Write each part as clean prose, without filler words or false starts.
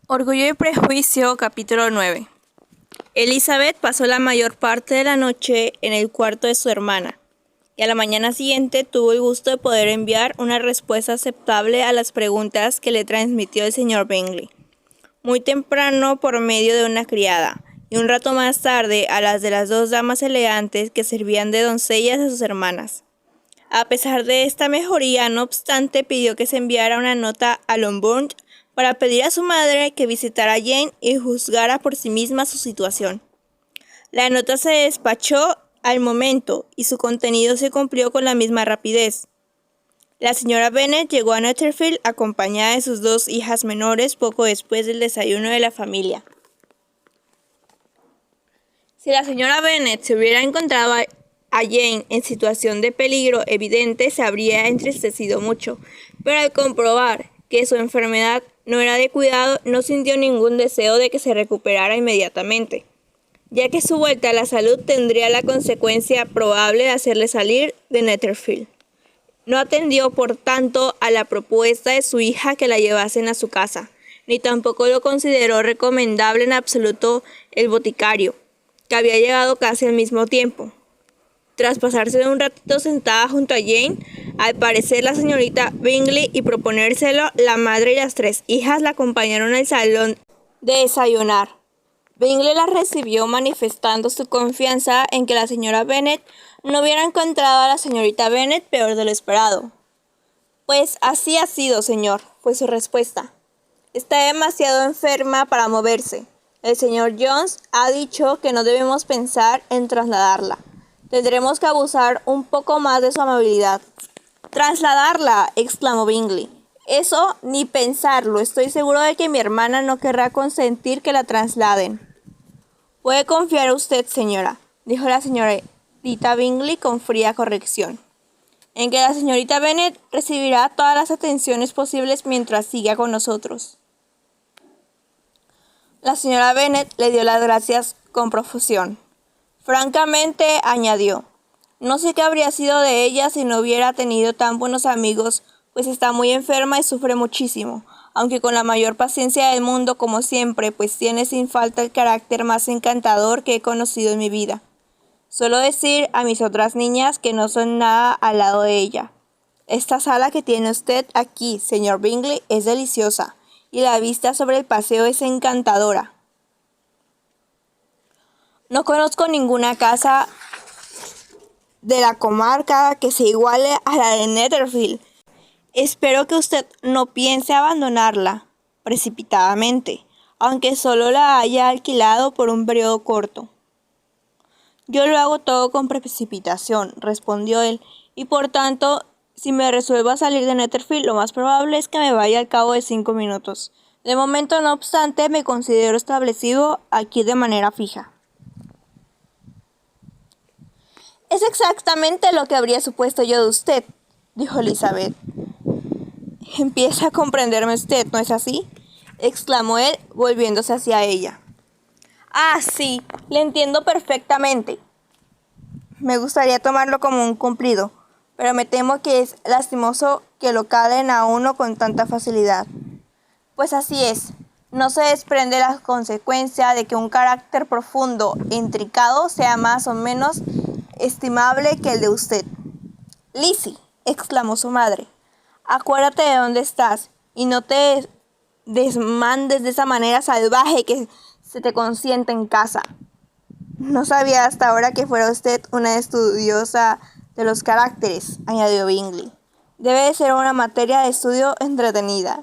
Orgullo y Prejuicio, capítulo 9. Elizabeth pasó la mayor parte de la noche en el cuarto de su hermana, y a la mañana siguiente tuvo el gusto de poder enviar una respuesta aceptable a las preguntas que le transmitió el señor Bingley, muy temprano por medio de una criada, y un rato más tarde a las de las dos damas elegantes que servían de doncellas a sus hermanas. A pesar de esta mejoría, no obstante, pidió que se enviara una nota a Longbourn para pedir a su madre que visitara a Jane y juzgara por sí misma su situación. La nota se despachó al momento y su contenido se cumplió con la misma rapidez. La señora Bennet llegó a Netherfield acompañada de sus dos hijas menores poco después del desayuno de la familia. Si la señora Bennet se hubiera encontrado a Jane en situación de peligro evidente, se habría entristecido mucho, pero al comprobar que su enfermedad no era de cuidado, no sintió ningún deseo de que se recuperara inmediatamente, ya que su vuelta a la salud tendría la consecuencia probable de hacerle salir de Netherfield. No atendió, por tanto, a la propuesta de su hija que la llevasen a su casa, ni tampoco lo consideró recomendable en absoluto el boticario, que había llegado casi al mismo tiempo. Tras pasarse un ratito sentada junto a Jane, al parecer la señorita Bingley, y proponérselo, la madre y las tres hijas la acompañaron al salón de desayunar. Bingley la recibió manifestando su confianza en que la señora Bennet no hubiera encontrado a la señorita Bennet peor de lo esperado. «Pues así ha sido, señor», fue su respuesta. «Está demasiado enferma para moverse. El señor Jones ha dicho que no debemos pensar en trasladarla. Tendremos que abusar un poco más de su amabilidad». «¿Trasladarla?», exclamó Bingley. «Eso ni pensarlo. Estoy seguro de que mi hermana no querrá consentir que la trasladen». «Puede confiar usted, señora», dijo la señorita Bingley con fría corrección, «en que la señorita Bennet recibirá todas las atenciones posibles mientras siga con nosotros». La señora Bennet le dio las gracias con profusión. Francamente, añadió, «no sé qué habría sido de ella si no hubiera tenido tan buenos amigos, pues está muy enferma y sufre muchísimo, aunque con la mayor paciencia del mundo, como siempre, pues tiene sin falta el carácter más encantador que he conocido en mi vida. Suelo decir a mis otras niñas que no son nada al lado de ella. Esta sala que tiene usted aquí, señor Bingley, es deliciosa, y la vista sobre el paseo es encantadora. No conozco ninguna casa de la comarca que se iguale a la de Netherfield. Espero que usted no piense abandonarla precipitadamente, aunque solo la haya alquilado por un periodo corto». «Yo lo hago todo con precipitación», respondió él, «y por tanto, si me resuelvo a salir de Netherfield, lo más probable es que me vaya al cabo de 5 minutos. De momento, no obstante, me considero establecido aquí de manera fija». «Es exactamente lo que habría supuesto yo de usted», dijo Elizabeth. «Empieza a comprenderme usted, ¿no es así?», exclamó él, volviéndose hacia ella. «Ah, sí, le entiendo perfectamente. Me gustaría tomarlo como un cumplido, pero me temo que es lastimoso que lo calen a uno con tanta facilidad. Pues así es, no se desprende la consecuencia de que un carácter profundo e intricado sea más o menos estimable que el de usted». «Lizzie», exclamó su madre, «acuérdate de dónde estás, y no te desmandes de esa manera salvaje que se te consiente en casa». «No sabía hasta ahora que fuera usted una estudiosa de los caracteres», añadió Bingley. «Debe de ser una materia de estudio entretenida».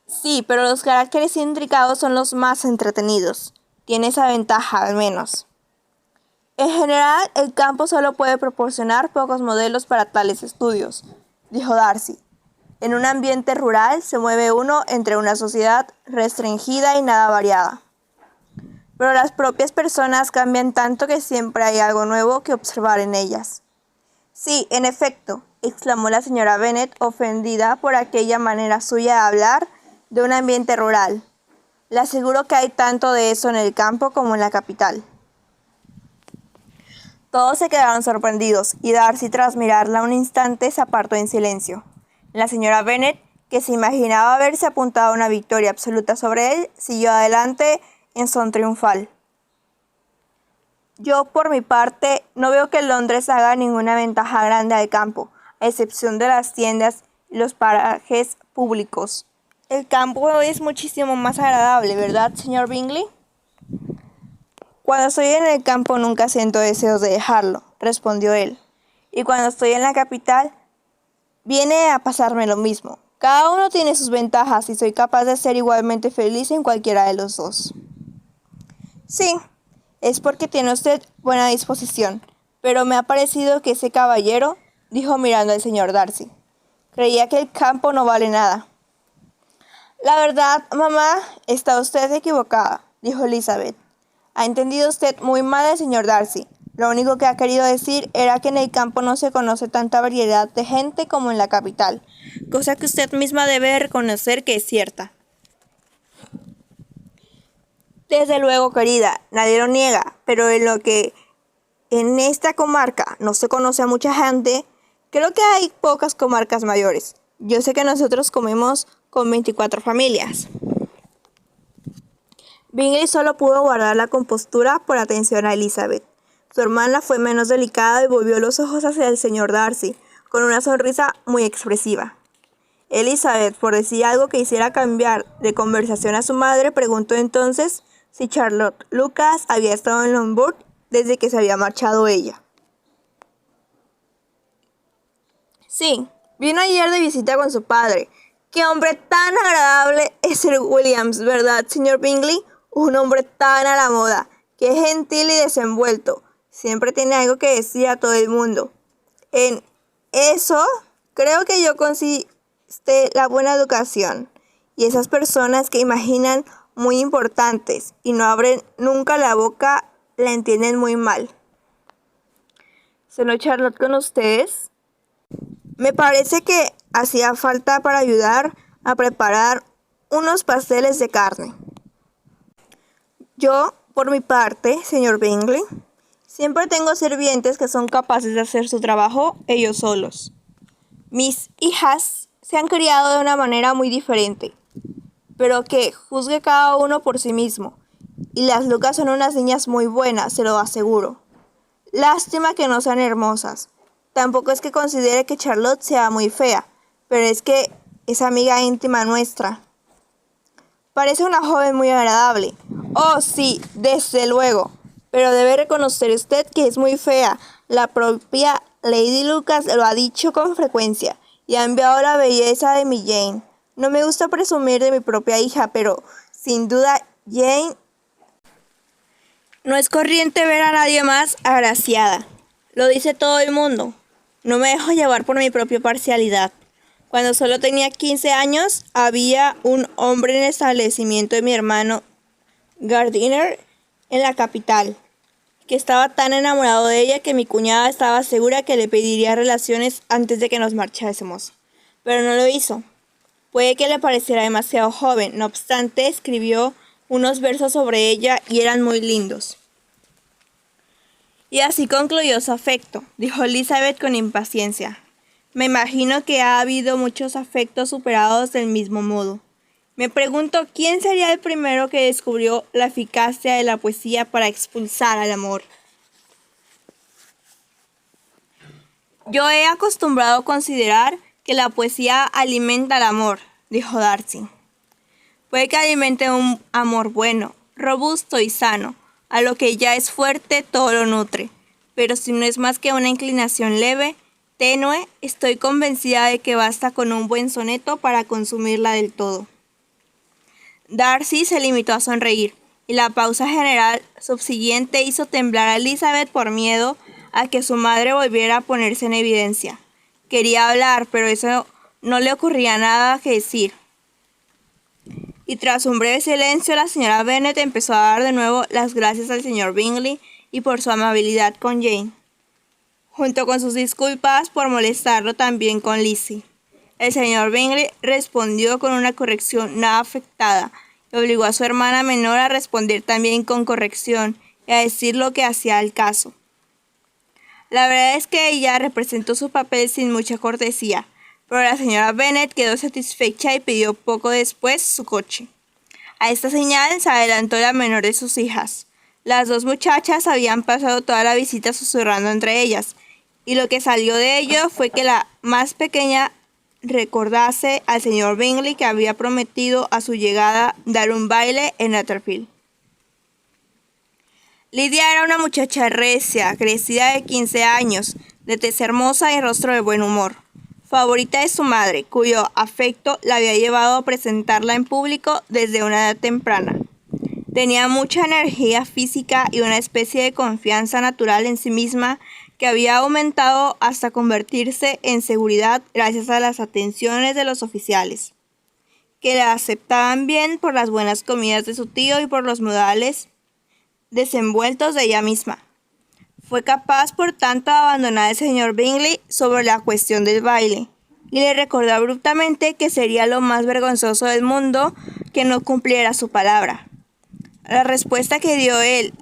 «Sí, pero los caracteres intricados son los más entretenidos. Tiene esa ventaja, al menos». «En general, el campo solo puede proporcionar pocos modelos para tales estudios», dijo Darcy. «En un ambiente rural se mueve uno entre una sociedad restringida y nada variada. Pero las propias personas cambian tanto que siempre hay algo nuevo que observar en ellas». «Sí, en efecto», exclamó la señora Bennet, ofendida por aquella manera suya de hablar de un ambiente rural. «Le aseguro que hay tanto de eso en el campo como en la capital». Todos se quedaron sorprendidos, y Darcy, tras mirarla un instante, se apartó en silencio. La señora Bennet, que se imaginaba haberse apuntado a una victoria absoluta sobre él, siguió adelante en son triunfal. Yo, por mi parte, no veo que Londres haga ninguna ventaja grande al campo, a excepción de las tiendas y los parajes públicos. El campo es muchísimo más agradable, ¿verdad, señor Bingley? Cuando estoy en el campo nunca siento deseos de dejarlo, respondió él. Y cuando estoy en la capital, viene a pasarme lo mismo. Cada uno tiene sus ventajas y soy capaz de ser igualmente feliz en cualquiera de los dos. Sí, es porque tiene usted buena disposición, pero me ha parecido que ese caballero, dijo mirando al señor Darcy, creía que el campo no vale nada. La verdad, mamá, está usted equivocada, dijo Elizabeth. Ha entendido usted muy mal al señor Darcy. Lo único que ha querido decir era que en el campo no se conoce tanta variedad de gente como en la capital, cosa que usted misma debe reconocer que es cierta. Desde luego, querida, nadie lo niega, pero en lo que en esta comarca no se conoce a mucha gente, creo que hay pocas comarcas mayores. Yo sé que nosotros comemos con 24 familias. Bingley solo pudo guardar la compostura por atención a Elizabeth. Su hermana fue menos delicada y volvió los ojos hacia el señor Darcy, con una sonrisa muy expresiva. Elizabeth, por decir algo que hiciera cambiar de conversación a su madre, preguntó entonces si Charlotte Lucas había estado en Lombard desde que se había marchado ella. Sí, vino ayer de visita con su padre. ¡Qué hombre tan agradable es Sir Williams!, ¿verdad, señor Bingley? Un hombre tan a la moda. ¡Qué gentil y desenvuelto! Siempre tiene algo que decir a todo el mundo. En eso creo que yo consiste la buena educación. Y esas personas que imaginan muy importantes y no abren nunca la boca, la entienden muy mal. ¿Cenó Charlotte con ustedes? Me parece que hacía falta para ayudar a preparar unos pasteles de carne. Yo, por mi parte, señor Bingley, siempre tengo sirvientes que son capaces de hacer su trabajo ellos solos. Mis hijas se han criado de una manera muy diferente, pero que juzgue cada uno por sí mismo. Y las Lucas son unas niñas muy buenas, se lo aseguro. Lástima que no sean hermosas. Tampoco es que considere que Charlotte sea muy fea, pero es que es amiga íntima nuestra. Parece una joven muy agradable. Oh, sí, desde luego. Pero debe reconocer usted que es muy fea. La propia Lady Lucas lo ha dicho con frecuencia y ha enviado la belleza de mi Jane. No me gusta presumir de mi propia hija, pero sin duda Jane no es corriente ver a nadie más agraciada. Lo dice todo el mundo. No me dejo llevar por mi propia parcialidad. Cuando solo tenía 15 años, había un hombre en el establecimiento de mi hermano Gardiner en la capital, que estaba tan enamorado de ella que mi cuñada estaba segura que le pediría relaciones antes de que nos marchásemos. Pero no lo hizo. Puede que le pareciera demasiado joven, no obstante, escribió unos versos sobre ella y eran muy lindos. Y así concluyó su afecto, dijo Elizabeth con impaciencia. Me imagino que ha habido muchos afectos superados del mismo modo. Me pregunto quién sería el primero que descubrió la eficacia de la poesía para expulsar al amor. Yo he acostumbrado a considerar que la poesía alimenta el amor, dijo Darcy. Puede que alimente un amor bueno, robusto y sano. A lo que ya es fuerte todo lo nutre, pero si no es más que una inclinación leve, tenue, estoy convencida de que basta con un buen soneto para consumirla del todo. Darcy se limitó a sonreír, y la pausa general subsiguiente hizo temblar a Elizabeth por miedo a que su madre volviera a ponerse en evidencia. Quería hablar, pero eso no le ocurría nada que decir. Y tras un breve silencio, la señora Bennet empezó a dar de nuevo las gracias al señor Bingley y por su amabilidad con Jane, junto con sus disculpas por molestarlo también con Lizzie. El señor Bingley respondió con una corrección nada afectada y obligó a su hermana menor a responder también con corrección y a decir lo que hacía al caso. La verdad es que ella representó su papel sin mucha cortesía, pero la señora Bennet quedó satisfecha y pidió poco después su coche. A esta señal se adelantó la menor de sus hijas. Las dos muchachas habían pasado toda la visita susurrando entre ellas, y lo que salió de ello fue que la más pequeña recordase al señor Bingley que había prometido a su llegada dar un baile en Netherfield. Lidia era una muchacha recia, crecida de 15 años, de tez hermosa y rostro de buen humor, favorita de su madre, cuyo afecto la había llevado a presentarla en público desde una edad temprana. Tenía mucha energía física y una especie de confianza natural en sí misma que había aumentado hasta convertirse en seguridad gracias a las atenciones de los oficiales, que la aceptaban bien por las buenas comidas de su tío y por los modales desenvueltos de ella misma. Fue capaz, por tanto, de abandonar al señor Bingley sobre la cuestión del baile, y le recordó abruptamente que sería lo más vergonzoso del mundo que no cumpliera su palabra. La respuesta que dio él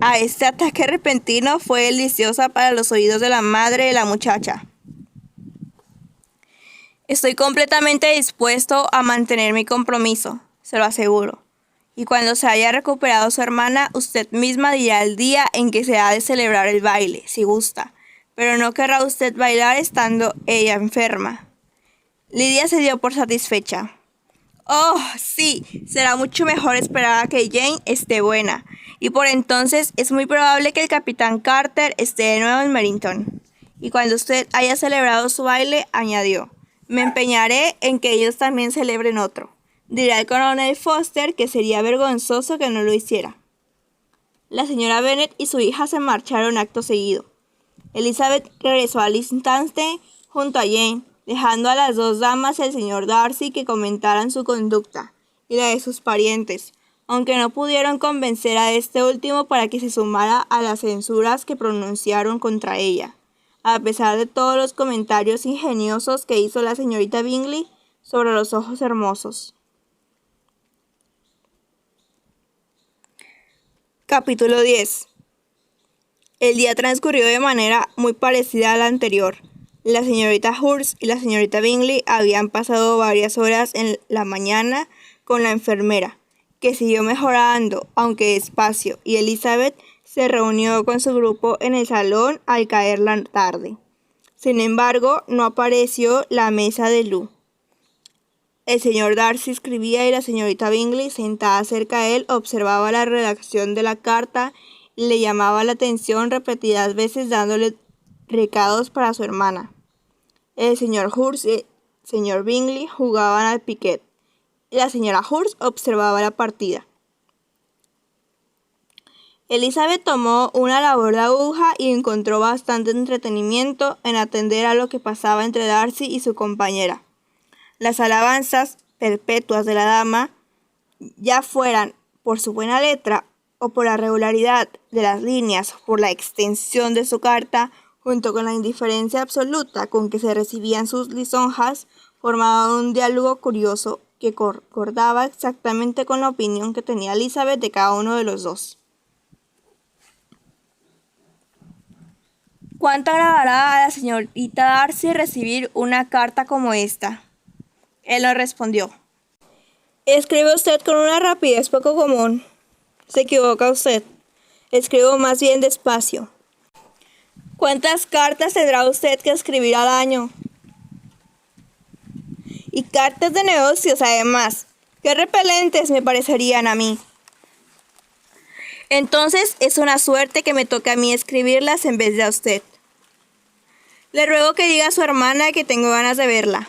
a este ataque repentino fue deliciosa para los oídos de la madre de la muchacha. Estoy completamente dispuesto a mantener mi compromiso, se lo aseguro. Y cuando se haya recuperado su hermana, usted misma dirá el día en que se ha de celebrar el baile, si gusta. Pero no querrá usted bailar estando ella enferma. Lidia se dio por satisfecha. Oh, sí, será mucho mejor esperar a que Jane esté buena. Y por entonces es muy probable que el capitán Carter esté de nuevo en Meryton. Y cuando usted haya celebrado su baile, añadió, me empeñaré en que ellos también celebren otro. Dirá el coronel Foster que sería vergonzoso que no lo hiciera. La señora Bennet y su hija se marcharon acto seguido. Elizabeth regresó al instante junto a Jane, dejando a las dos damas y al señor Darcy que comentaran su conducta y la de sus parientes, aunque no pudieron convencer a este último para que se sumara a las censuras que pronunciaron contra ella, a pesar de todos los comentarios ingeniosos que hizo la señorita Bingley sobre los ojos hermosos. Capítulo 10. El día transcurrió de manera muy parecida a la anterior. La señorita Hurst y la señorita Bingley habían pasado varias horas en la mañana con la enfermera, que siguió mejorando, aunque despacio, y Elizabeth se reunió con su grupo en el salón al caer la tarde. Sin embargo, no apareció la mesa de Loo. El señor Darcy escribía y la señorita Bingley, sentada cerca de él, observaba la redacción de la carta y le llamaba la atención repetidas veces dándole recados para su hermana. El señor Hurst y el señor Bingley jugaban al piquet y la señora Hurst observaba la partida. Elizabeth tomó una labor de aguja y encontró bastante entretenimiento en atender a lo que pasaba entre Darcy y su compañera. Las alabanzas perpetuas de la dama, ya fueran por su buena letra o por la regularidad de las líneas, por la extensión de su carta, junto con la indiferencia absoluta con que se recibían sus lisonjas, formaban un diálogo curioso que concordaba exactamente con la opinión que tenía Elizabeth de cada uno de los dos. ¿Cuánto agradará a la señorita Darcy recibir una carta como esta? Él no respondió. Escribe usted con una rapidez poco común. Se equivoca usted. Escribo más bien despacio. ¿Cuántas cartas tendrá usted que escribir al año? Y cartas de negocios, además. Qué repelentes me parecerían a mí. Entonces es una suerte que me toque a mí escribirlas en vez de a usted. Le ruego que diga a su hermana que tengo ganas de verla.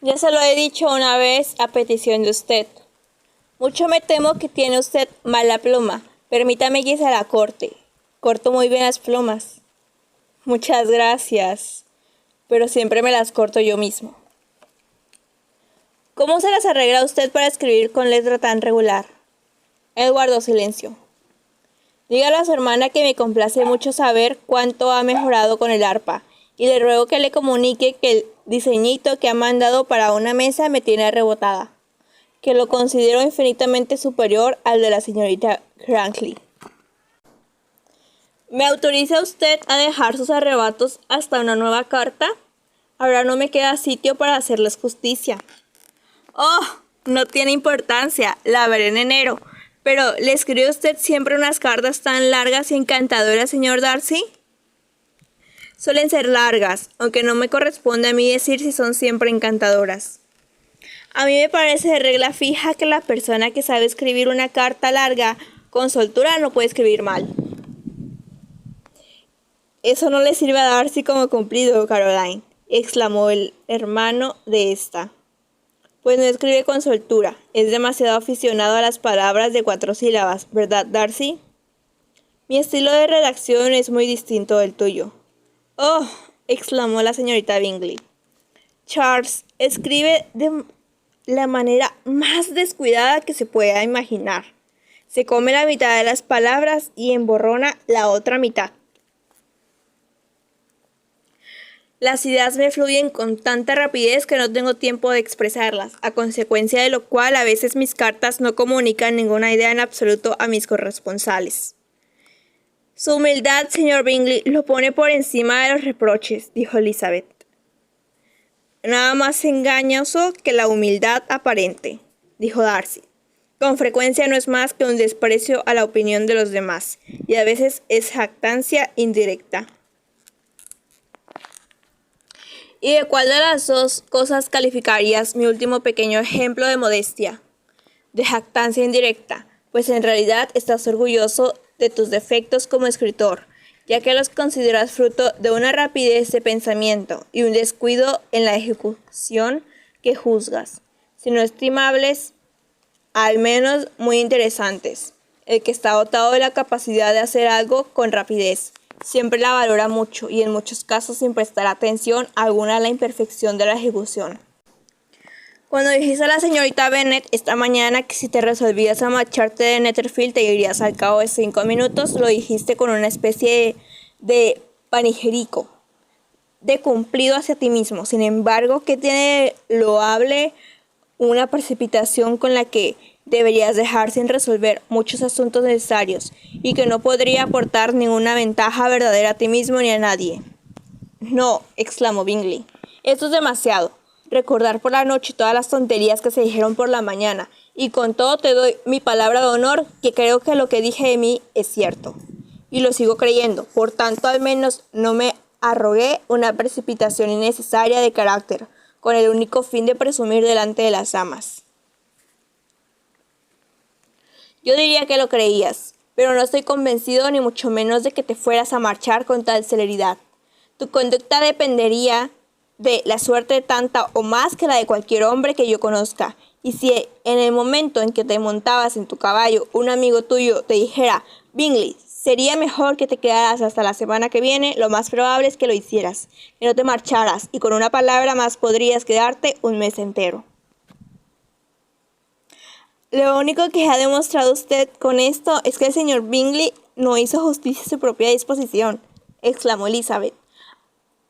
Ya se lo he dicho una vez a petición de usted. Mucho me temo que tiene usted mala pluma. Permítame que se la corte. Corto muy bien las plumas. Muchas gracias. Pero siempre me las corto yo mismo. ¿Cómo se las arregla usted para escribir con letra tan regular? Él guardó silencio. Dígale a su hermana que me complace mucho saber cuánto ha mejorado con el arpa. Y le ruego que le comunique que el diseñito que ha mandado para una mesa me tiene rebotada, que lo considero infinitamente superior al de la señorita Crankley. ¿Me autoriza usted a dejar sus arrebatos hasta una nueva carta? Ahora no me queda sitio para hacerles justicia. Oh, no tiene importancia, la veré en enero. Pero, ¿le escribe usted siempre unas cartas tan largas y encantadoras, señor Darcy? Suelen ser largas, aunque no me corresponde a mí decir si son siempre encantadoras. A mí me parece de regla fija que la persona que sabe escribir una carta larga con soltura no puede escribir mal. Eso no le sirve a Darcy como cumplido, Caroline, exclamó el hermano de esta. Pues no escribe con soltura, es demasiado aficionado a las palabras de 4 sílabas, ¿verdad, Darcy? Mi estilo de redacción es muy distinto del tuyo. Oh, exclamó la señorita Bingley. Charles escribe de la manera más descuidada que se pueda imaginar. Se come la mitad de las palabras y emborrona la otra mitad. Las ideas me fluyen con tanta rapidez que no tengo tiempo de expresarlas, a consecuencia de lo cual a veces mis cartas no comunican ninguna idea en absoluto a mis corresponsales. Su humildad, señor Bingley, lo pone por encima de los reproches, dijo Elizabeth. Nada más engañoso que la humildad aparente, dijo Darcy. Con frecuencia no es más que un desprecio a la opinión de los demás, y a veces es jactancia indirecta. ¿Y de cuál de las dos cosas calificarías mi último pequeño ejemplo de modestia? De jactancia indirecta, pues en realidad estás orgulloso de tus defectos como escritor, ya que los consideras fruto de una rapidez de pensamiento y un descuido en la ejecución que juzgas, si no estimables, al menos muy interesantes. El que está dotado de la capacidad de hacer algo con rapidez siempre la valora mucho y en muchos casos sin prestar atención alguna a la imperfección de la ejecución. Cuando dijiste a la señorita Bennet esta mañana que si te resolvías a marcharte de Netherfield te irías al cabo de 5 minutos, lo dijiste con una especie de panegírico, de cumplido hacia ti mismo. Sin embargo, ¿qué tiene loable una precipitación con la que deberías dejar sin resolver muchos asuntos necesarios y que no podría aportar ninguna ventaja verdadera a ti mismo ni a nadie? No, exclamó Bingley, esto es demasiado. Recordar por la noche todas las tonterías que se dijeron por la mañana, y con todo te doy mi palabra de honor que creo que lo que dije de mí es cierto. Y lo sigo creyendo, por tanto al menos no me arrogué una precipitación innecesaria de carácter, con el único fin de presumir delante de las damas. Yo diría que lo creías, pero no estoy convencido ni mucho menos de que te fueras a marchar con tal celeridad. Tu conducta dependería de la suerte tanta o más que la de cualquier hombre que yo conozca. Y si en el momento en que te montabas en tu caballo un amigo tuyo te dijera, Bingley, sería mejor que te quedaras hasta la semana que viene, lo más probable es que lo hicieras, que no te marcharas, y con una palabra más podrías quedarte un mes entero. Lo único que ha demostrado usted con esto es que el señor Bingley no hizo justicia a su propia disposición, exclamó Elizabeth.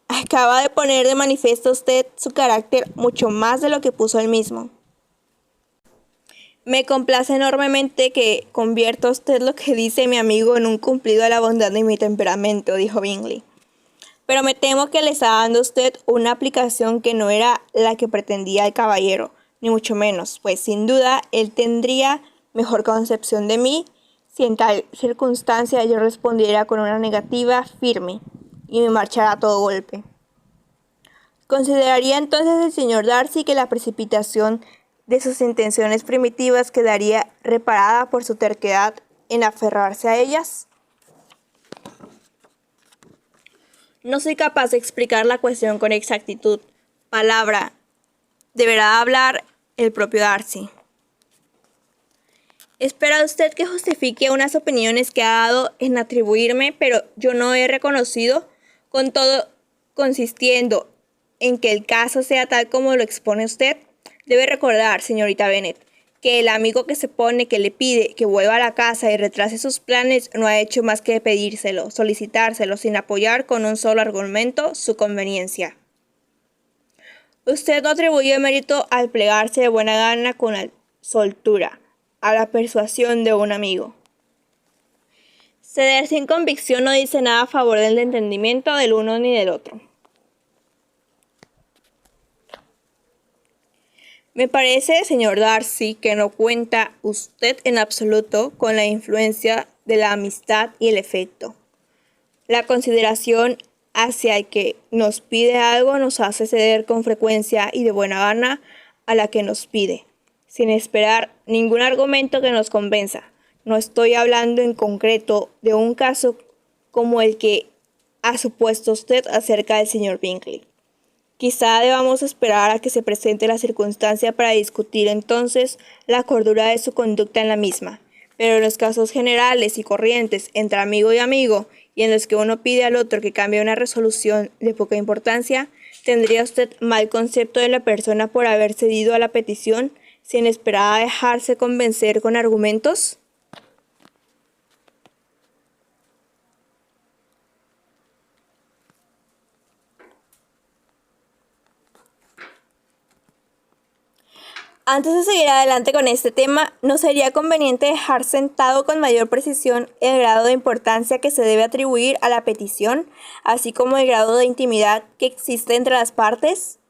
Acaba de poner de manifiesto usted su carácter mucho más de lo que puso él mismo. Me complace enormemente que convierta usted lo que dice mi amigo en un cumplido a la bondad de mi temperamento, dijo Bingley. Pero me temo que le está dando usted una aplicación que no era la que pretendía el caballero, ni mucho menos, pues sin duda él tendría mejor concepción de mí si en tal circunstancia yo respondiera con una negativa firme y me marchara a todo golpe. ¿Consideraría entonces el señor Darcy que la precipitación de sus intenciones primitivas quedaría reparada por su terquedad en aferrarse a ellas? No soy capaz de explicar la cuestión con exactitud. Palabra, deberá hablar el propio Darcy. Espera usted que justifique unas opiniones que ha dado en atribuirme, pero yo no he reconocido, con todo consistiendo en que el caso sea tal como lo expone usted. Debe recordar, señorita Bennet, que el amigo que se pone que le pide que vuelva a la casa y retrase sus planes no ha hecho más que pedírselo, solicitárselo, sin apoyar con un solo argumento su conveniencia. Usted no atribuye mérito al plegarse de buena gana con la soltura a la persuasión de un amigo. Ceder sin convicción no dice nada a favor del entendimiento del uno ni del otro. Me parece, señor Darcy, que no cuenta usted en absoluto con la influencia de la amistad y el efecto. La consideración hacia el que nos pide algo nos hace ceder con frecuencia y de buena gana a la que nos pide, sin esperar ningún argumento que nos convenza. No estoy hablando en concreto de un caso como el que ha supuesto usted acerca del señor Bingley. Quizá debamos esperar a que se presente la circunstancia para discutir entonces la cordura de su conducta en la misma. Pero en los casos generales y corrientes entre amigo y amigo, y en los que uno pide al otro que cambie una resolución de poca importancia, ¿tendría usted mal concepto de la persona por haber cedido a la petición sin esperar a dejarse convencer con argumentos? Antes de seguir adelante con este tema, ¿no sería conveniente dejar sentado con mayor precisión el grado de importancia que se debe atribuir a la petición, así como el grado de intimidad que existe entre las partes?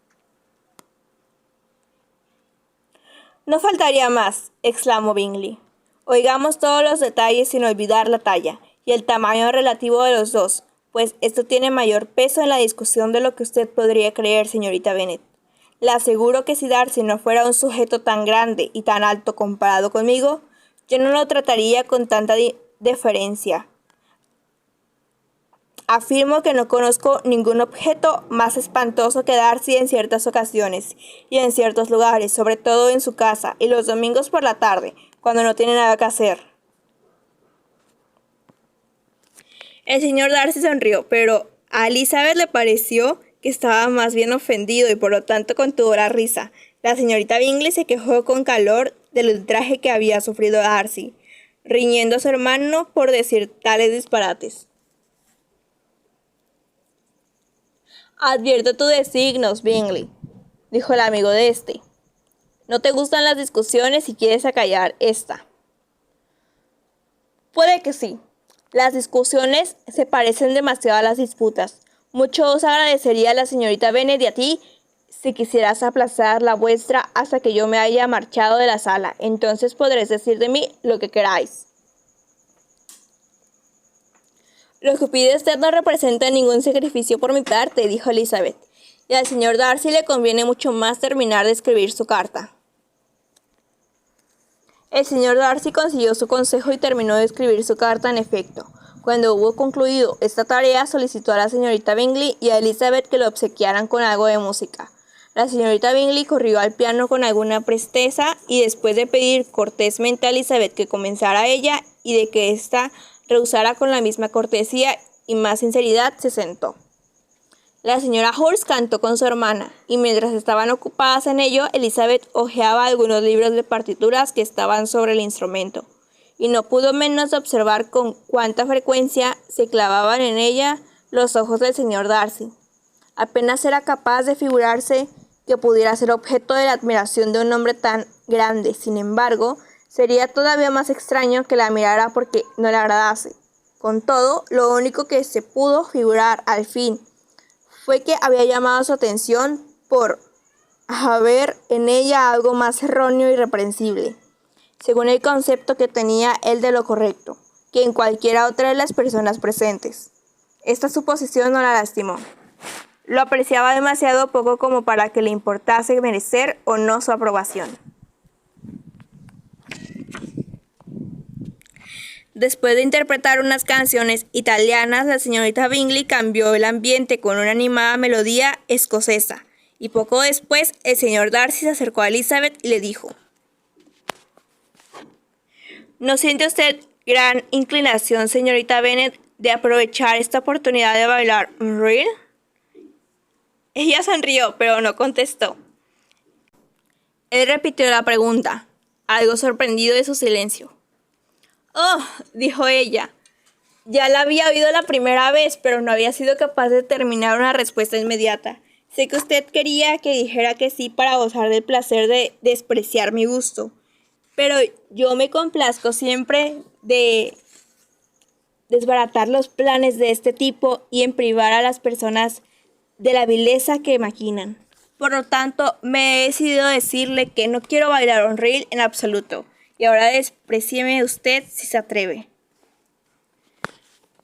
No faltaría más, exclamó Bingley. Oigamos todos los detalles sin olvidar la talla y el tamaño relativo de los dos, pues esto tiene mayor peso en la discusión de lo que usted podría creer, señorita Bennet. Le aseguro que si Darcy no fuera un sujeto tan grande y tan alto comparado conmigo, yo no lo trataría con tanta deferencia. Afirmo que no conozco ningún objeto más espantoso que Darcy en ciertas ocasiones y en ciertos lugares, sobre todo en su casa y los domingos por la tarde, cuando no tiene nada que hacer. El señor Darcy sonrió, pero a Elizabeth le pareció que estaba más bien ofendido y por lo tanto contuvo la risa. La señorita Bingley se quejó con calor del ultraje que había sufrido Darcy, riñendo a su hermano por decir tales disparates. Advierto tus designios, Bingley, dijo el amigo de este. No te gustan las discusiones y quieres acallar esta. Puede que sí. Las discusiones se parecen demasiado a las disputas. Mucho os agradecería a la señorita Bennet y a ti si quisieras aplazar la vuestra hasta que yo me haya marchado de la sala. Entonces podréis decir de mí lo que queráis. Lo que pide usted no representa ningún sacrificio por mi parte, dijo Elizabeth, y al señor Darcy le conviene mucho más terminar de escribir su carta. El señor Darcy consiguió su consejo y terminó de escribir su carta en efecto. Cuando hubo concluido esta tarea, solicitó a la señorita Bingley y a Elizabeth que lo obsequiaran con algo de música. La señorita Bingley corrió al piano con alguna presteza y después de pedir cortésmente a Elizabeth que comenzara ella y de que ésta rehusara con la misma cortesía y más sinceridad, se sentó. La señora Hurst cantó con su hermana, y mientras estaban ocupadas en ello, Elizabeth hojeaba algunos libros de partituras que estaban sobre el instrumento, y no pudo menos de observar con cuánta frecuencia se clavaban en ella los ojos del señor Darcy. Apenas era capaz de figurarse que pudiera ser objeto de la admiración de un hombre tan grande. Sin embargo, sería todavía más extraño que la mirara porque no le agradase. Con todo, lo único que se pudo figurar al fin fue que había llamado su atención por haber en ella algo más erróneo y reprensible, según el concepto que tenía él de lo correcto, que en cualquiera otra de las personas presentes. Esta suposición no la lastimó. Lo apreciaba demasiado poco como para que le importase merecer o no su aprobación. Después de interpretar unas canciones italianas, la señorita Bingley cambió el ambiente con una animada melodía escocesa, y poco después el señor Darcy se acercó a Elizabeth y le dijo: ¿No siente usted gran inclinación, señorita Bennet, de aprovechar esta oportunidad de bailar un reel? Ella sonrió, pero no contestó. Él repitió la pregunta, algo sorprendido de su silencio. «Oh», dijo ella, ya la había oído la primera vez, pero no había sido capaz de terminar una respuesta inmediata. Sé que usted quería que dijera que sí para gozar del placer de despreciar mi gusto, pero yo me complazco siempre de desbaratar los planes de este tipo y en privar a las personas de la vileza que maquinan. Por lo tanto, me he decidido decirle que no quiero bailar un reel en absoluto. Y ahora desprecieme usted si se atreve.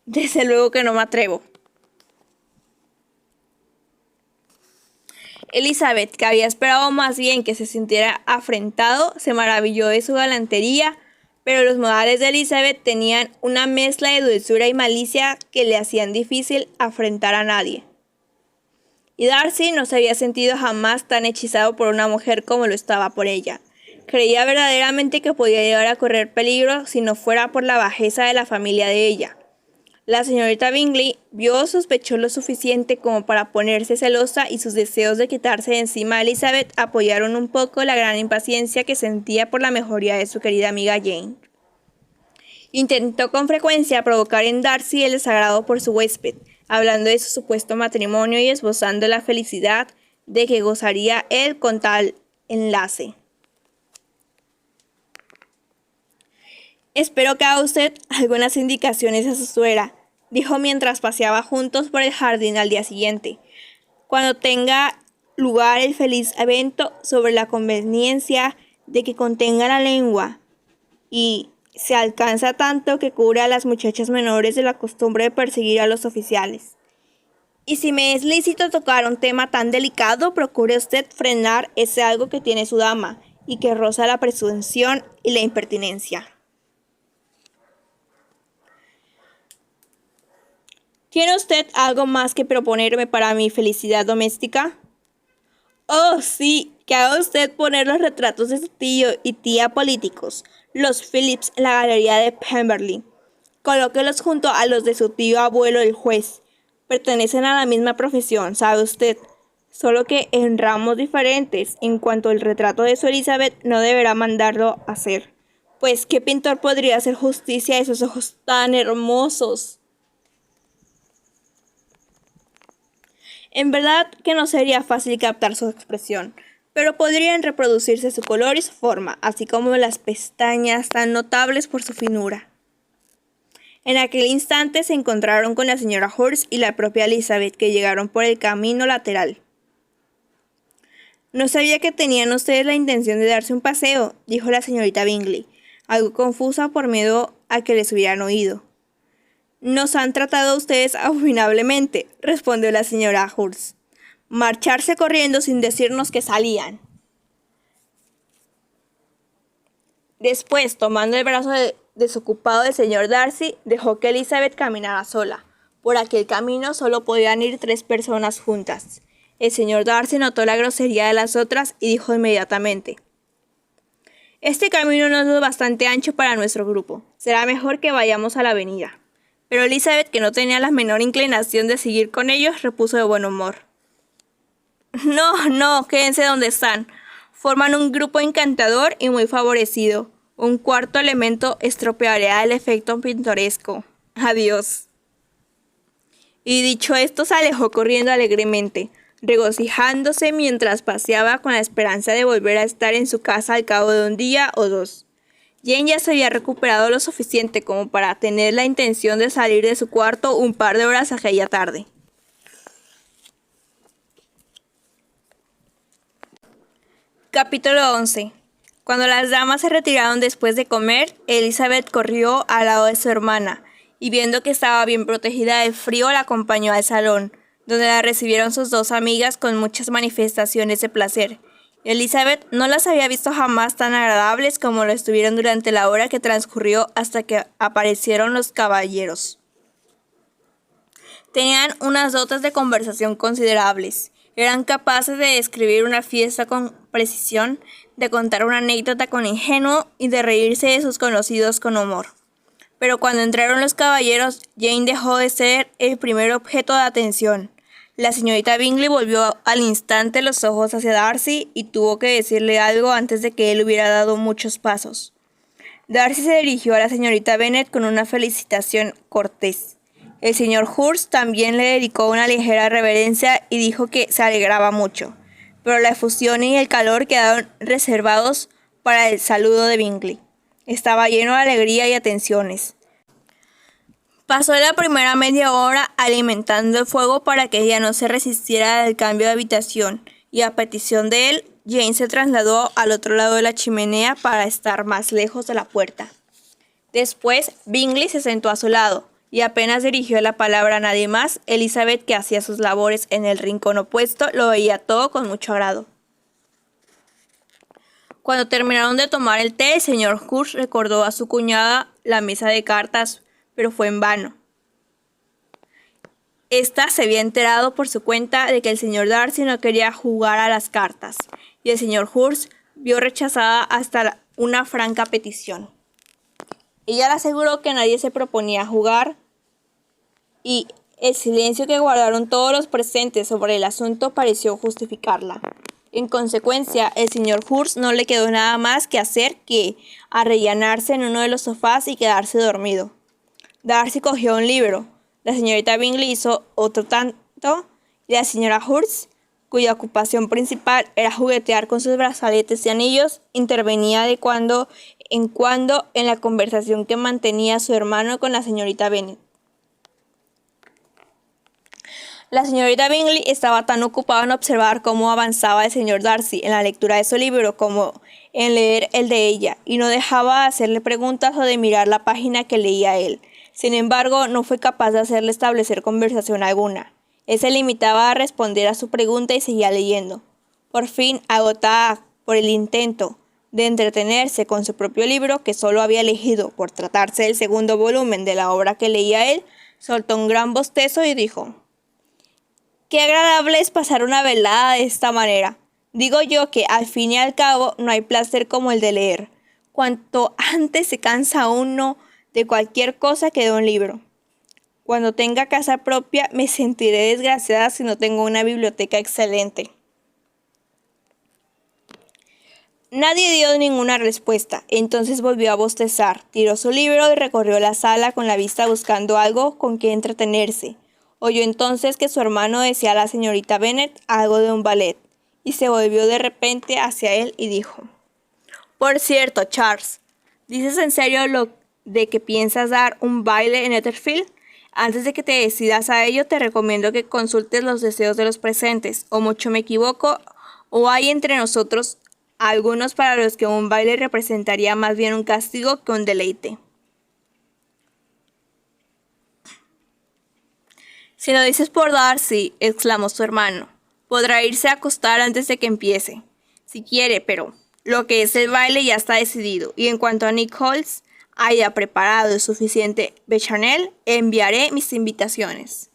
Desde luego que no me atrevo. Elizabeth, que había esperado más bien que se sintiera afrentado, se maravilló de su galantería, pero los modales de Elizabeth tenían una mezcla de dulzura y malicia que le hacían difícil afrentar a nadie. Y Darcy no se había sentido jamás tan hechizado por una mujer como lo estaba por ella. Creía verdaderamente que podía llegar a correr peligro si no fuera por la bajeza de la familia de ella. La señorita Bingley sospechó lo suficiente como para ponerse celosa y sus deseos de quitarse de encima a Elizabeth apoyaron un poco la gran impaciencia que sentía por la mejoría de su querida amiga Jane. Intentó con frecuencia provocar en Darcy el desagrado por su huésped, hablando de su supuesto matrimonio y esbozando la felicidad de que gozaría él con tal enlace. «Espero que haga usted algunas indicaciones a su suegra», dijo mientras paseaba juntos por el jardín al día siguiente, «cuando tenga lugar el feliz evento sobre la conveniencia de que contenga la lengua y se alcanza tanto que cubre a las muchachas menores de la costumbre de perseguir a los oficiales. Y si me es lícito tocar un tema tan delicado, procure usted frenar ese algo que tiene su dama y que roza la presunción y la impertinencia». ¿Tiene usted algo más que proponerme para mi felicidad doméstica? Oh, sí, que haga usted poner los retratos de su tío y tía políticos, los Phillips, en la galería de Pemberley. Colóquelos junto a los de su tío abuelo el juez. Pertenecen a la misma profesión, sabe usted, solo que en ramos diferentes. En cuanto al retrato de su Elizabeth, no deberá mandarlo a hacer, pues ¿qué pintor podría hacer justicia a esos ojos tan hermosos? En verdad que no sería fácil captar su expresión, pero podrían reproducirse su color y su forma, así como las pestañas tan notables por su finura. En aquel instante se encontraron con la señora Hurst y la propia Elizabeth, que llegaron por el camino lateral. «No sabía que tenían ustedes la intención de darse un paseo», dijo la señorita Bingley, algo confusa por miedo a que les hubieran oído. «Nos han tratado ustedes abominablemente», respondió la señora Hurst. «Marcharse corriendo sin decirnos que salían». Después, tomando el brazo desocupado del señor Darcy, dejó que Elizabeth caminara sola. Por aquel camino solo podían ir 3 personas juntas. El señor Darcy notó la grosería de las otras y dijo inmediatamente: «Este camino no es lo bastante ancho para nuestro grupo. Será mejor que vayamos a la avenida». Pero Elizabeth, que no tenía la menor inclinación de seguir con ellos, repuso de buen humor: No, quédense donde están. Forman un grupo encantador y muy favorecido. Un cuarto elemento estropearía el efecto pintoresco. Adiós». Y dicho esto, se alejó corriendo alegremente, regocijándose mientras paseaba con la esperanza de volver a estar en su casa al cabo de un día o 2. Jane ya se había recuperado lo suficiente como para tener la intención de salir de su cuarto un par de horas aquella tarde. Capítulo 11. Cuando las damas se retiraron después de comer, Elizabeth corrió al lado de su hermana y viendo que estaba bien protegida del frío, la acompañó al salón, donde la recibieron sus 2 amigas con muchas manifestaciones de placer. Elizabeth no las había visto jamás tan agradables como lo estuvieron durante la hora que transcurrió hasta que aparecieron los caballeros. Tenían unas dotes de conversación considerables. Eran capaces de describir una fiesta con precisión, de contar una anécdota con ingenuo y de reírse de sus conocidos con humor. Pero cuando entraron los caballeros, Jane dejó de ser el primer objeto de atención. La señorita Bingley volvió al instante los ojos hacia Darcy y tuvo que decirle algo antes de que él hubiera dado muchos pasos. Darcy se dirigió a la señorita Bennet con una felicitación cortés. El señor Hurst también le dedicó una ligera reverencia y dijo que se alegraba mucho, pero la efusión y el calor quedaron reservados para el saludo de Bingley. Estaba lleno de alegría y atenciones. Pasó la primera media hora alimentando el fuego para que ella no se resistiera al cambio de habitación, y a petición de él, Jane se trasladó al otro lado de la chimenea para estar más lejos de la puerta. Después, Bingley se sentó a su lado, y apenas dirigió la palabra a nadie más, Elizabeth, que hacía sus labores en el rincón opuesto, lo veía todo con mucho agrado. Cuando terminaron de tomar el té, el señor Hurst recordó a su cuñada la mesa de cartas, pero fue en vano. Esta se había enterado por su cuenta de que el señor Darcy no quería jugar a las cartas, y el señor Hurst vio rechazada hasta una franca petición. Ella le aseguró que nadie se proponía jugar, y el silencio que guardaron todos los presentes sobre el asunto pareció justificarla. En consecuencia, el señor Hurst no le quedó nada más que hacer que arrellanarse en uno de los sofás y quedarse dormido. Darcy cogió un libro. La señorita Bingley hizo otro tanto, y la señora Hurst, cuya ocupación principal era juguetear con sus brazaletes y anillos, intervenía de cuando en cuando en la conversación que mantenía su hermano con la señorita Bennet. La señorita Bingley estaba tan ocupada en observar cómo avanzaba el señor Darcy en la lectura de su libro como en leer el de ella, y no dejaba de hacerle preguntas o de mirar la página que leía él. Sin embargo, no fue capaz de hacerle establecer conversación alguna. Él se limitaba a responder a su pregunta y seguía leyendo. Por fin, agotada por el intento de entretenerse con su propio libro, que solo había elegido por tratarse del segundo volumen de la obra que leía él, soltó un gran bostezo y dijo: «Qué agradable es pasar una velada de esta manera. Digo yo que, al fin y al cabo, no hay placer como el de leer. Cuanto antes se cansa uno de cualquier cosa que de un libro. Cuando tenga casa propia, me sentiré desgraciada si no tengo una biblioteca excelente». Nadie dio ninguna respuesta. Entonces volvió a bostezar, tiró su libro y recorrió la sala con la vista buscando algo con que entretenerse. Oyó entonces que su hermano decía a la señorita Bennet algo de un ballet, y se volvió de repente hacia él y dijo: «Por cierto, Charles, ¿dices en serio lo de que piensas dar un baile en Netherfield? Antes de que te decidas a ello, te recomiendo que consultes los deseos de los presentes, o mucho me equivoco, o hay entre nosotros algunos para los que un baile representaría más bien un castigo que un deleite». «Si lo dices por Darcy», exclamó su hermano, «podrá irse a acostar antes de que empiece, si quiere, pero lo que es el baile ya está decidido, y en cuanto a Nick Holmes haya preparado el suficiente bechamel, enviaré mis invitaciones».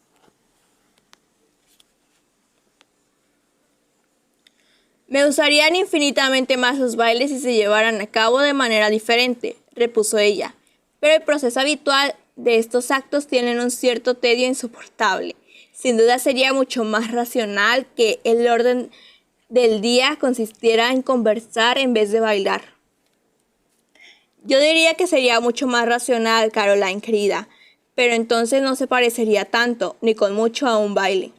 «Me gustarían infinitamente más los bailes si se llevaran a cabo de manera diferente», repuso ella, «pero el proceso habitual de estos actos tiene un cierto tedio insoportable. Sin duda sería mucho más racional que el orden del día consistiera en conversar en vez de bailar». «Yo diría que sería mucho más racional, Caroline querida, pero entonces no se parecería tanto, ni con mucho, a un baile».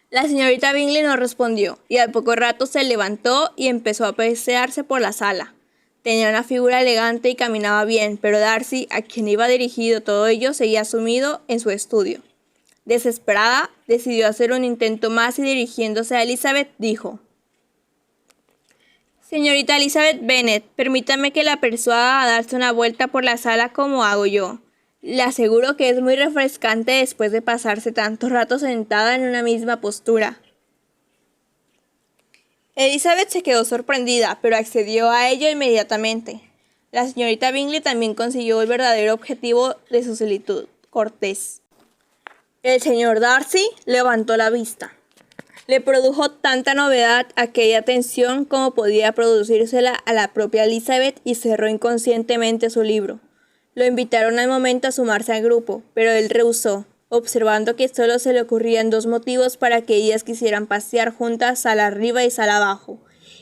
La señorita Bingley no respondió, y al poco rato se levantó y empezó a pasearse por la sala. Tenía una figura elegante y caminaba bien, pero Darcy, a quien iba dirigido todo ello, seguía sumido en su estudio. Desesperada, decidió hacer un intento más y, dirigiéndose a Elizabeth, dijo: «Señorita Elizabeth Bennet, permítame que la persuada a darse una vuelta por la sala como hago yo. Le aseguro que es muy refrescante después de pasarse tanto rato sentada en una misma postura». Elizabeth se quedó sorprendida, pero accedió a ello inmediatamente. La señorita Bingley también consiguió el verdadero objetivo de su solicitud cortés. El señor Darcy levantó la vista. Le produjo tanta novedad aquella atención como podía producírsela a la propia Elizabeth, y cerró inconscientemente su libro. Lo invitaron al momento a sumarse al grupo, pero él rehusó, observando que solo se le ocurrían dos motivos para que ellas quisieran pasear juntas sala arriba y sala abajo,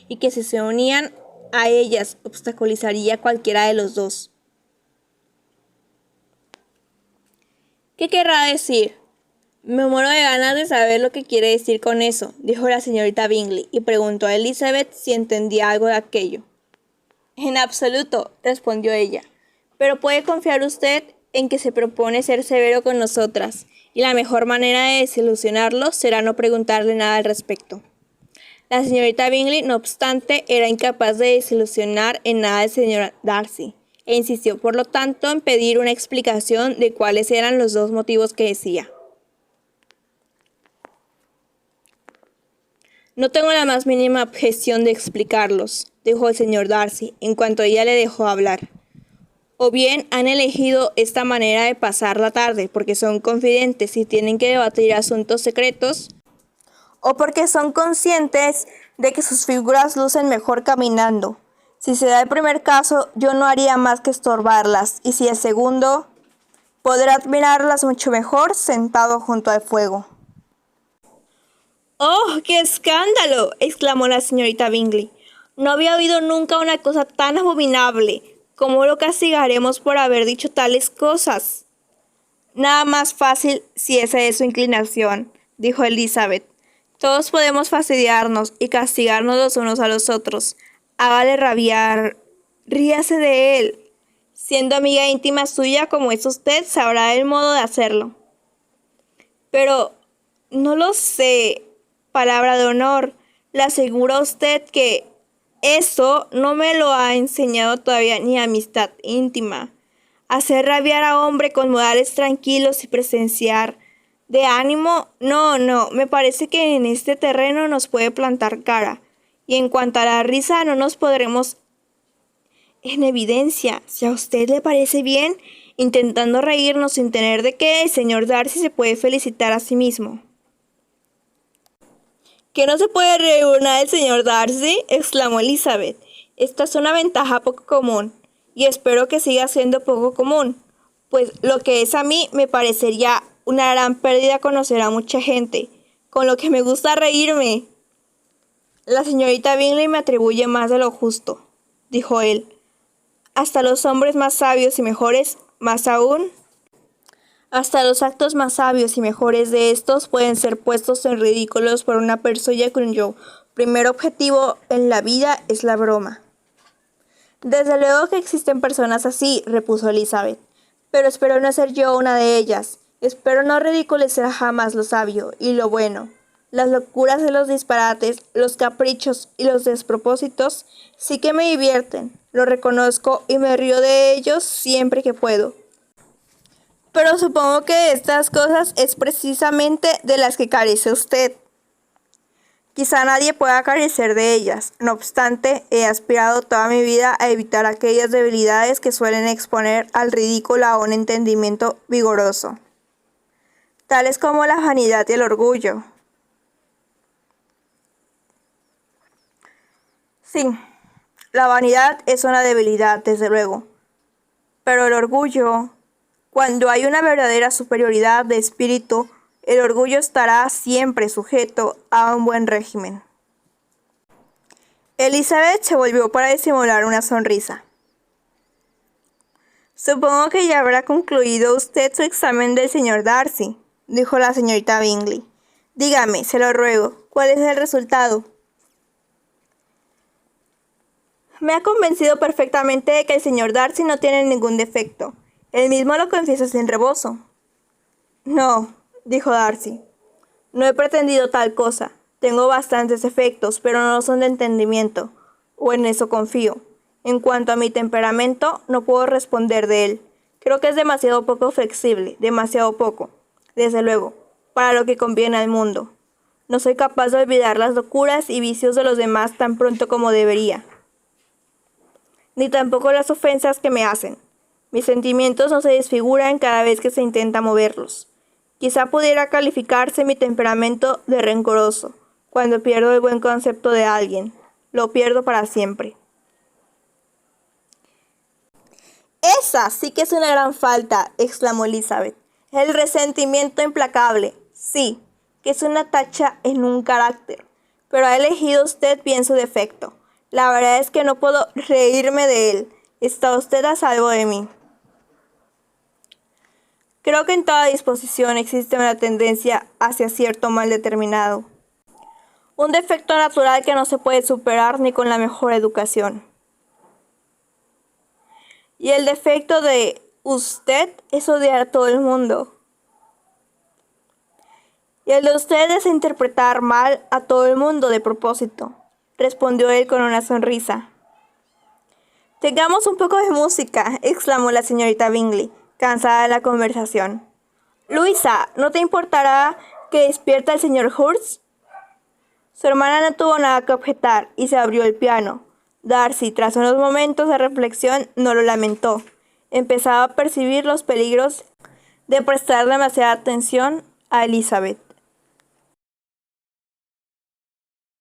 y que si se unían a ellas obstaculizaría cualquiera de los dos. «¿Qué querrá decir? Me muero de ganas de saber lo que quiere decir con eso», dijo la señorita Bingley, y preguntó a Elizabeth si entendía algo de aquello. «En absoluto», respondió ella, «pero puede confiar usted en que se propone ser severo con nosotras. y la mejor manera de desilusionarlo será no preguntarle nada al respecto. La señorita Bingley, no obstante, era incapaz de desilusionar en nada al señor Darcy, e insistió por lo tanto en pedir una explicación de cuáles eran los dos motivos que decía. No tengo la más mínima objeción de explicarlos, dijo el señor Darcy, en cuanto ella le dejó hablar. O bien han elegido esta manera de pasar la tarde porque son confidentes y tienen que debatir asuntos secretos, o porque son conscientes de que sus figuras lucen mejor caminando. Si se da el primer caso, yo no haría más que estorbarlas, y si el segundo, podré admirarlas mucho mejor sentado junto al fuego. ¡Oh, qué escándalo!, exclamó la señorita Bingley. No había oído nunca una cosa tan abominable. ¿Cómo lo castigaremos por haber dicho tales cosas? Nada más fácil si esa es su inclinación, dijo Elizabeth. Todos podemos fastidiarnos y castigarnos los unos a los otros. Hágale rabiar. Ríase de él. Siendo amiga íntima suya como es usted, sabrá el modo de hacerlo. Pero no lo sé. Palabra de honor, le aseguro a usted que eso no me lo ha enseñado todavía ni amistad íntima. Hacer rabiar a hombre con modales tranquilos y presenciar de ánimo, no, me parece que en este terreno nos puede plantar cara. Y en cuanto a la risa, no nos podremos en evidencia. Si a usted le parece bien, intentando reírnos sin tener de qué, el señor Darcy se puede felicitar a sí mismo. ¿Que no se puede reír una del señor Darcy?, exclamó Elizabeth. Esta es una ventaja poco común, y espero que siga siendo poco común, pues lo que es a mí me parecería una gran pérdida conocer a mucha gente, con lo que me gusta reírme. La señorita Bingley me atribuye más de lo justo, dijo él. Hasta los hombres más sabios y mejores, más aún, hasta los actos más sabios y mejores de estos pueden ser puestos en ridículos por una persona cuyo primer objetivo en la vida es la broma. Desde luego que existen personas así, repuso Elizabeth, pero espero no ser yo una de ellas. Espero no ridiculizar jamás lo sabio y lo bueno. Las locuras y los disparates, los caprichos y los despropósitos sí que me divierten, lo reconozco y me río de ellos siempre que puedo. Pero supongo que de estas cosas es precisamente de las que carece usted. Quizá nadie pueda carecer de ellas. No obstante, he aspirado toda mi vida a evitar aquellas debilidades que suelen exponer al ridículo a un entendimiento vigoroso, tales como la vanidad y el orgullo. Sí, la vanidad es una debilidad, desde luego, pero el orgullo, cuando hay una verdadera superioridad de espíritu, el orgullo estará siempre sujeto a un buen régimen. Elizabeth se volvió para disimular una sonrisa. Supongo que ya habrá concluido usted su examen del señor Darcy, dijo la señorita Bingley. Dígame, se lo ruego, ¿cuál es el resultado? Me ha convencido perfectamente de que el señor Darcy no tiene ningún defecto. Él mismo lo confiesa sin rebozo. No, dijo Darcy, no he pretendido tal cosa. Tengo bastantes defectos, pero no son de entendimiento, o en eso confío. En cuanto a mi temperamento, no puedo responder de él. Creo que es demasiado poco flexible, demasiado poco, desde luego, para lo que conviene al mundo. No soy capaz de olvidar las locuras y vicios de los demás tan pronto como debería, ni tampoco las ofensas que me hacen. Mis sentimientos no se desfiguran cada vez que se intenta moverlos. Quizá pudiera calificarse mi temperamento de rencoroso. Cuando pierdo el buen concepto de alguien, lo pierdo para siempre. Esa sí que es una gran falta, exclamó Elizabeth. El resentimiento implacable, sí, que es una tacha en un carácter. Pero ha elegido usted bien su defecto. La verdad es que no puedo reírme de él. Está usted a salvo de mí. Creo que en toda disposición existe una tendencia hacia cierto mal determinado. Un defecto natural que no se puede superar ni con la mejor educación. Y el defecto de usted es odiar a todo el mundo. Y el de usted es interpretar mal a todo el mundo de propósito, respondió él con una sonrisa. Tengamos un poco de música, exclamó la señorita Bingley, cansada de la conversación. Luisa, ¿no te importará que despierte al señor Hurst? Su hermana no tuvo nada que objetar y se abrió el piano. Darcy, tras unos momentos de reflexión, no lo lamentó. Empezaba a percibir los peligros de prestar demasiada atención a Elizabeth.